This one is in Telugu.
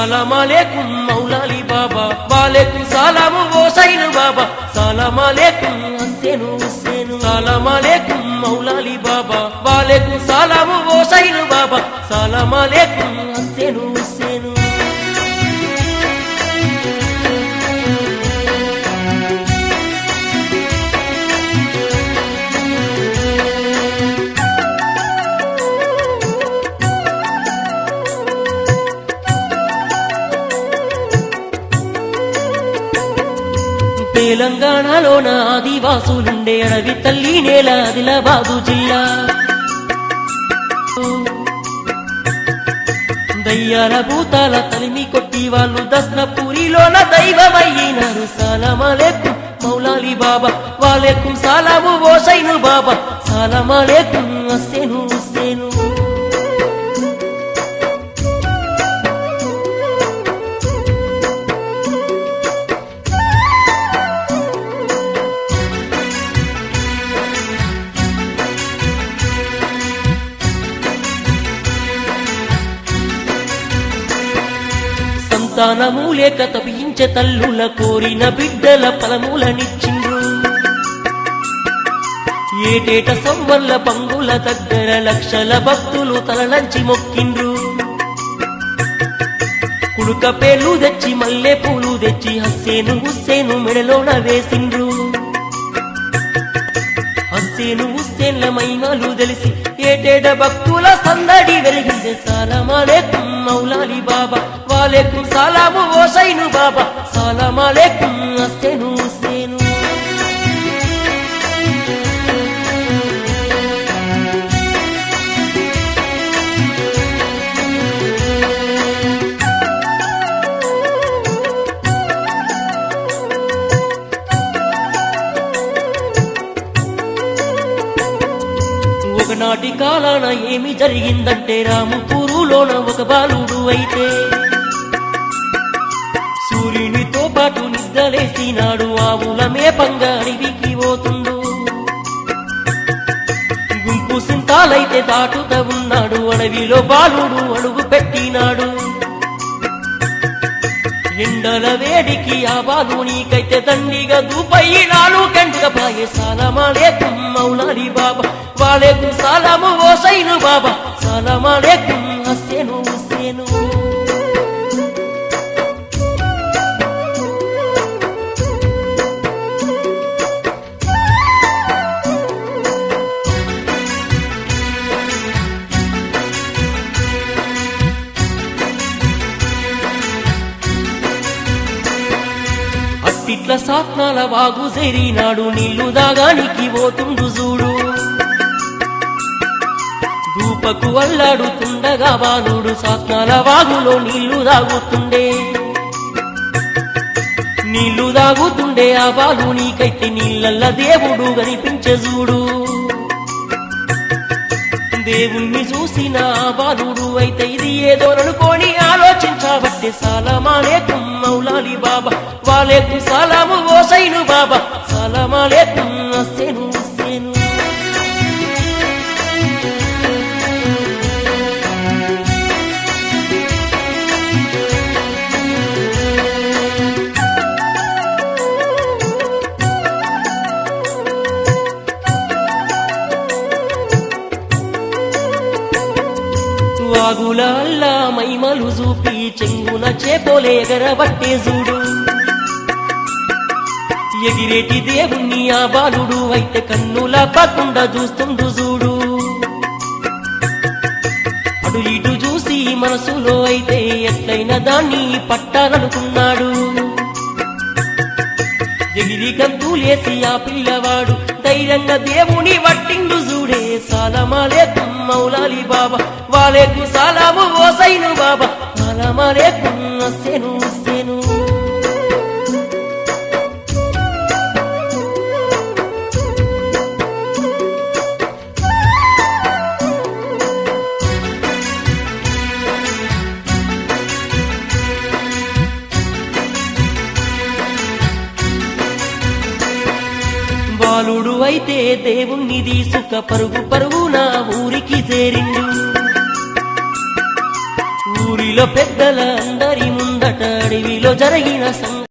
సలాం అలైకుం మౌలాలి బాబా వాలేకుం సలాము హుసైన్ బాబా సలాం అలైకుం హుస్సేను హుస్సేను సలాం అలైకుం మౌలాలి బాబా వాలేకుం సలాము హుసైన్ బాబా సలాం అలైకుం హుస్సేను హుస్సేను తెలంగాణలోన ఆదివాసులుండే అడవి తల్లి నేల ఆదిలాబాదు జిల్లా దయ్యాల భూతాల తలిమి కొట్టి వాళ్ళు దస్నపూరిలోన దైవమయ్యినారు సలాం అలైకుం మౌలాలి బాబా వాలేకుం సలాము హుసైన్ బాబా సలాం అలైకుం హుస్సేను హుస్సేను సంతానము లేక తపించే తల్లుల కోరిన బిడ్డల ఫలములనిచ్చిండ్రు ఏటేట సంవర్ల పంగుల దగ్గర లక్షల భక్తులు తలలంచి మొక్కిండ్రు కుడుక పేర్లు తెచ్చి మల్లె పూలు తెచ్చి హుస్సేను హుస్సేను మెడలోన వేసిండ్రు హుస్సేను హుస్సేన్ల మహిమలు తెలిసి ఏటేట భక్తుల సందడి వెలిగిందే సలాం అలైకుం మౌలాలి బాబా వాలేకుం సలాము హుసైన్ బాబా సలాం అలైకుం హుస్సేను హుస్సేను ఒకనాటి కాలాన ఏమి జరిగిందంటే రాముపూరులోన ఒక బాలుడు అయితే సూర్యునితో పాటు నిద్రలేసినాడు ఆవుల మేపంగా అడవికి పోతుండు గుంపు సింతాలైతే దాటుతా ఉన్నాడు అడవిలో బాలుడు అడుగు పెట్టినాడు ఎండల వేడికి ఆ బాలునికైతే దండిగా దూపయ్యి 4 గంటల పాయే సలాం అలైకుం మౌలాలి బాబా వాలేకుం సలాము హుసైన్ బాబా సలాం అలైకుం హుస్సేను హుస్సేను అట్టిట్ల సాత్నాల వాగు చేరినాడు నీళ్లు దాగానికి పోతుండు చూడు ధూపకు అల్లాడుతుండగా బాలుడు సాత్నాల వాగులో నీళ్లు దాగుతుండే నీళ్లు దాగుతుండే ఆ బాలునికైతే నీళ్ళల్ల దేవుడు కనిపించే చూడు దేవుణ్ణి చూసిన ఆ బాలుడు అయితే ఇది ఏదో అనుకోని ఆలోచించబట్టే సలాం అలైకుం మౌలాలి బాబా వాలేకుం సలాము హుసైన్ బాబా సలాం అలైకుం హుస్సేను హుస్సేను వాగుల అల్లా మైమలు చూపి చెంగున చేపోలే ఎగరబట్టే చూడు ఎగిరేటి దేవుణ్ణి ఆ బాలుడు అయితే కన్నుల పకుండా చూస్తుండు చూడు అటు ఇటు చూసి మనసులో అయితే ఎట్లయినా దాన్ని పట్టాలనుకున్నాడు ఎగిరి గంతులేసి ఆ పిల్లవాడు ధైర్యంగా దేవుని పట్టిండు చూడే సలాం అలైకుం మౌలాలి బాబా వాలేకుం సలాము హుసైన్ బాబా సలాం అలైకుం హుస్సేను హుస్సేను బాలుడు అయితే దేవుణ్ణి తీసుక పరుగు పరుగున ఊరికి చేరిండు ఊరిలో పెద్దల అందరి ముందట అడవిలో జరిగిన సంగ